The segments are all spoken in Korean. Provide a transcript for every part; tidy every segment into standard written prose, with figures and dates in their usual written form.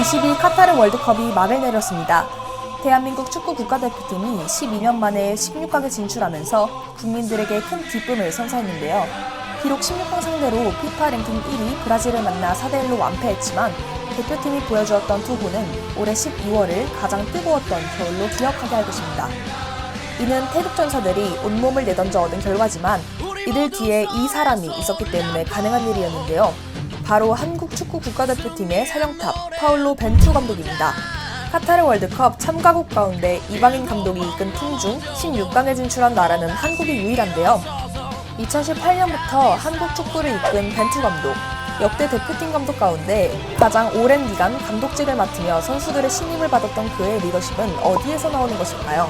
2022 카타르 월드컵이 막을 내렸습니다. 대한민국 축구 국가대표팀이 12년 만에 16강에 진출하면서 국민들에게 큰 기쁨을 선사했는데요. 비록 16강 상대로 피파 랭킹 1위 브라질을 만나 4대1로 완패했지만 대표팀이 보여주었던 투구는 올해 12월을 가장 뜨거웠던 겨울로 기억하게 할 것입니다. 이는 태극 전사들이 온몸을 내던져 얻은 결과지만 이들 뒤에 이 사람이 있었기 때문에 가능한 일이었는데요. 바로 한국 축구 국가대표팀의 사령탑 파울로 벤투 감독입니다. 카타르 월드컵 참가국 가운데 이방인 감독이 이끈 팀 중 16강에 진출한 나라는 한국이 유일한데요. 2018년부터 한국 축구를 이끈 벤투 감독, 역대 대표팀 감독 가운데 가장 오랜 기간 감독직을 맡으며 선수들의 신임을 받았던 그의 리더십은 어디에서 나오는 것일까요?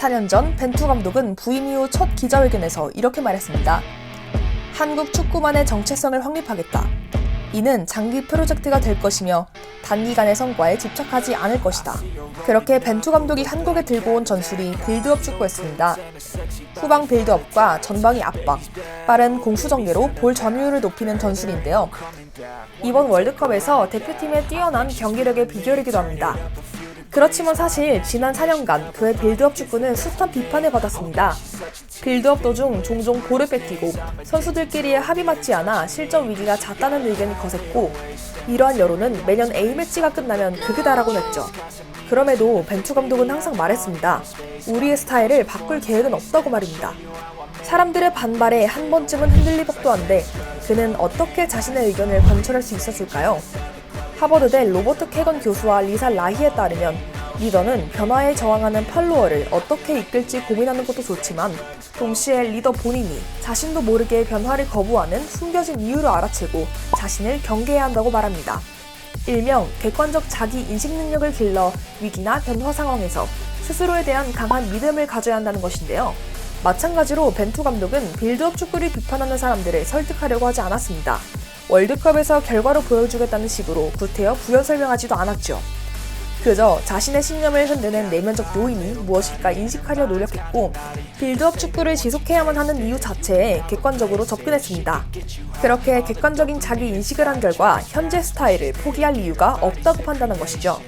4년 전 벤투 감독은 부임 이후 첫 기자회견에서 이렇게 말했습니다. 한국 축구만의 정체성을 확립하겠다. 이는 장기 프로젝트가 될 것이며 단기간의 성과에 집착하지 않을 것이다. 그렇게 벤투 감독이 한국에 들고 온 전술이 빌드업 축구였습니다. 후방 빌드업과 전방의 압박, 빠른 공수 전개로 볼 점유율을 높이는 전술인데요. 이번 월드컵에서 대표팀의 뛰어난 경기력의 비결이기도 합니다. 그렇지만 사실 지난 4년간 그의 빌드업 축구는 숱한 비판을 받았습니다. 빌드업 도중 종종 볼을 뺏기고 선수들끼리의 합이 맞지 않아 실점 위기가 잦다는 의견이 거셌고 이러한 여론은 매년 A매치가 끝나면 극이다라곤 했죠. 그럼에도 벤투 감독은 항상 말했습니다. 우리의 스타일을 바꿀 계획은 없다고 말입니다. 사람들의 반발에 한 번쯤은 흔들릴 법도 한데 그는 어떻게 자신의 의견을 관철할 수 있었을까요? 하버드대 로버트 캐건 교수와 리사 라히에 따르면 리더는 변화에 저항하는 팔로워를 어떻게 이끌지 고민하는 것도 좋지만 동시에 리더 본인이 자신도 모르게 변화를 거부하는 숨겨진 이유를 알아채고 자신을 경계해야 한다고 말합니다. 일명 객관적 자기 인식 능력을 길러 위기나 변화 상황에서 스스로에 대한 강한 믿음을 가져야 한다는 것인데요. 마찬가지로 벤투 감독은 빌드업 축구를 비판하는 사람들을 설득하려고 하지 않았습니다. 월드컵에서 결과로 보여주겠다는 식으로 구태여 부연 설명하지도 않았죠. 그저 자신의 신념을 흔드는 내면적 요인이 무엇일까 인식하려 노력했고 빌드업 축구를 지속해야만 하는 이유 자체에 객관적으로 접근했습니다. 그렇게 객관적인 자기 인식을 한 결과 현재 스타일을 포기할 이유가 없다고 판단한 것이죠.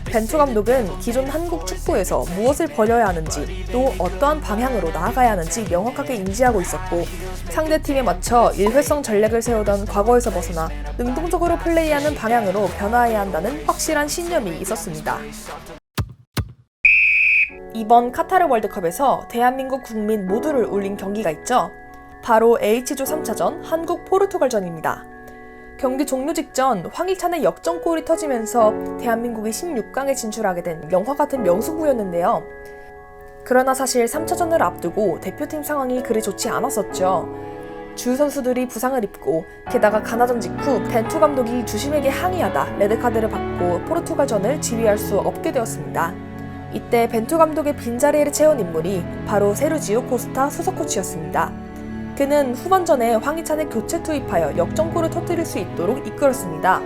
벤투 감독은 기존 한국 축구에서 무엇을 버려야 하는지 또 어떠한 방향으로 나아가야 하는지 명확하게 인지하고 있었고 상대팀에 맞춰 일회성 전략을 세우던 과거에서 벗어나 능동적으로 플레이하는 방향으로 변화해야 한다는 확실한 신념이 있었습니다. 이번 카타르 월드컵에서 대한민국 국민 모두를 울린 경기가 있죠. 바로 H조 3차전 한국 포르투갈전입니다. 경기 종료 직전 황희찬의 역전골이 터지면서 대한민국이 16강에 진출하게 된 영화 같은 명승부였는데요. 그러나 사실 3차전을 앞두고 대표팀 상황이 그리 좋지 않았었죠. 주 선수들이 부상을 입고 게다가 가나전 직후 벤투 감독이 주심에게 항의하다 레드카드를 받고 포르투갈전을 지휘할 수 없게 되었습니다. 이때 벤투 감독의 빈자리를 채운 인물이 바로 세르지오 코스타 수석 코치였습니다. 그는 후반전에 황희찬을 교체 투입하여 역전골을 터뜨릴 수 있도록 이끌었습니다.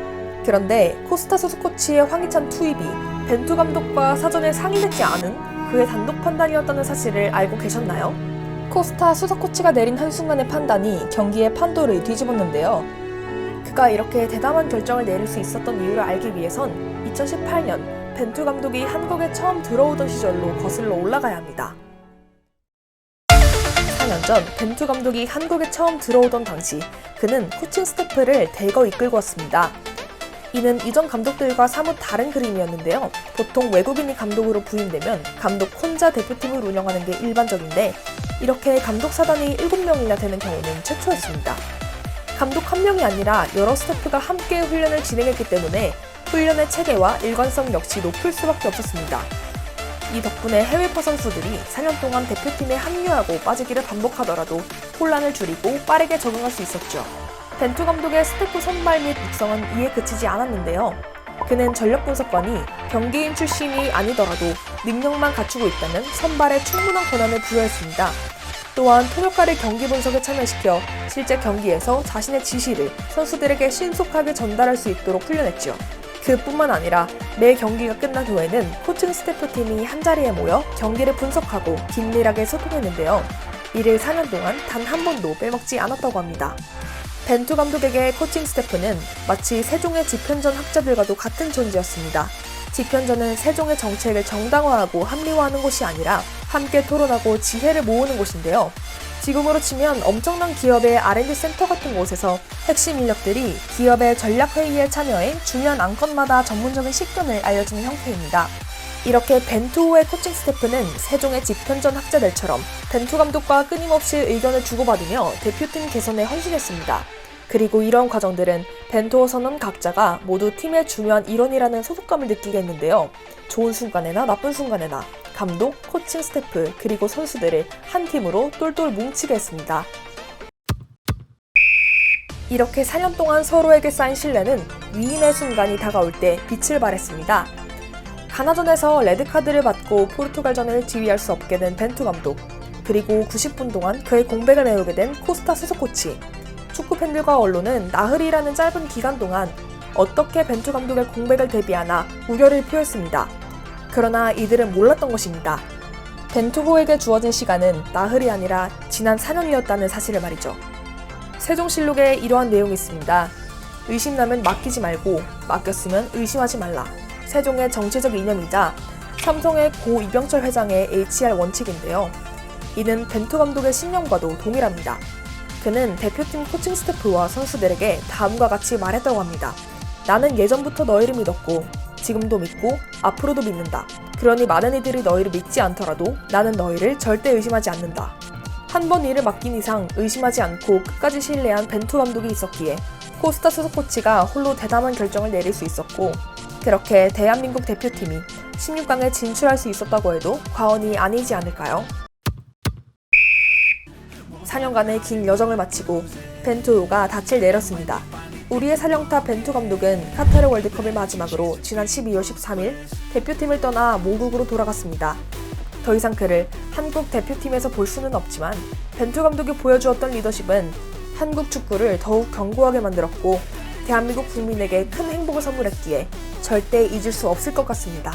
그런데 코스타 수석 코치의 황희찬 투입이 벤투 감독과 사전에 상의되지 않은 그의 단독 판단이었다는 사실을 알고 계셨나요? 코스타 수석 코치가 내린 한순간의 판단이 경기의 판도를 뒤집었는데요. 그가 이렇게 대담한 결정을 내릴 수 있었던 이유를 알기 위해선 2018년 벤투 감독이 한국에 처음 들어오던 시절로 거슬러 올라가야 합니다. 4년 전 벤투 감독이 한국에 처음 들어오던 당시 그는 코칭 스태프를 대거 이끌고 왔습니다. 이는 이전 감독들과 사뭇 다른 그림이었는데요. 보통 외국인이 감독으로 부임되면 감독 혼자 대표팀을 운영하는 게 일반적인데 이렇게 감독 사단이 7명이나 되는 경우는 최초였습니다. 감독 1명이 아니라 여러 스태프가 함께 훈련을 진행했기 때문에 훈련의 체계와 일관성 역시 높을 수밖에 없었습니다. 이 덕분에 해외파 선수들이 4년 동안 대표팀에 합류하고 빠지기를 반복하더라도 혼란을 줄이고 빠르게 적응할 수 있었죠. 벤투 감독의 스태프 선발 및 육성은 이에 그치지 않았는데요. 그는 전력 분석관이 경기인 출신이 아니더라도 능력만 갖추고 있다면 선발에 충분한 권한을 부여했습니다. 또한 통역가를 경기 분석에 참여시켜 실제 경기에서 자신의 지시를 선수들에게 신속하게 전달할 수 있도록 훈련했죠. 그뿐만 아니라 매 경기가 끝난 후에는 코칭 스태프팀이 한자리에 모여 경기를 분석하고 긴밀하게 소통했는데요. 이를 4년 동안 단 한 번도 빼먹지 않았다고 합니다. 벤투 감독에게 코칭 스태프는 마치 세종의 집현전 학자들과도 같은 존재였습니다. 집현전은 세종의 정책을 정당화하고 합리화하는 곳이 아니라 함께 토론하고 지혜를 모으는 곳인데요. 지금으로 치면 엄청난 기업의 R&D 센터 같은 곳에서 핵심 인력들이 기업의 전략회의에 참여해 중요한 안건마다 전문적인 식견을 알려주는 형태입니다. 이렇게 벤투호의 코칭 스태프는 세종의 집현전 학자들처럼 벤투 감독과 끊임없이 의견을 주고받으며 대표팀 개선에 헌신했습니다. 그리고 이런 과정들은 벤투호 선원 각자가 모두 팀의 중요한 일원이라는 소속감을 느끼게 했는데요. 좋은 순간에나 나쁜 순간에나 감독, 코칭 스태프, 그리고 선수들을 한 팀으로 똘똘 뭉치게 했습니다. 이렇게 4년 동안 서로에게 쌓인 신뢰는 위임의 순간이 다가올 때 빛을 발했습니다. 가나전에서 레드카드를 받고 포르투갈전을 지휘할 수 없게 된 벤투 감독, 그리고 90분 동안 그의 공백을 메우게 된 코스타 수석 코치. 축구 팬들과 언론은 나흘이라는 짧은 기간 동안 어떻게 벤투 감독의 공백을 대비하나 우려를 표했습니다. 그러나 이들은 몰랐던 것입니다. 벤투호에게 주어진 시간은 나흘이 아니라 지난 4년이었다는 사실을 말이죠. 세종실록에 이러한 내용이 있습니다. 의심나면 맡기지 말고 맡겼으면 의심하지 말라. 세종의 정치적 이념이자 삼성의 고 이병철 회장의 HR 원칙인데요. 이는 벤투 감독의 신념과도 동일합니다. 그는 대표팀 코칭 스태프와 선수들에게 다음과 같이 말했다고 합니다. 나는 예전부터 너희를 믿었고 지금도 믿고 앞으로도 믿는다. 그러니 많은 이들이 너희를 믿지 않더라도 나는 너희를 절대 의심하지 않는다. 한 번 일을 맡긴 이상 의심하지 않고 끝까지 신뢰한 벤투 감독이 있었기에 코스타 수석 코치가 홀로 대담한 결정을 내릴 수 있었고, 그렇게 대한민국 대표팀이 16강에 진출할 수 있었다고 해도 과언이 아니지 않을까요? 4년간의 긴 여정을 마치고 벤투호가 닻을 내렸습니다. 우리의 사령탑 벤투 감독은 카타르 월드컵을 마지막으로 지난 12월 13일 대표팀을 떠나 모국으로 돌아갔습니다. 더 이상 그를 한국 대표팀에서 볼 수는 없지만 벤투 감독이 보여주었던 리더십은 한국 축구를 더욱 견고하게 만들었고 대한민국 국민에게 큰 행복을 선물했기에 절대 잊을 수 없을 것 같습니다.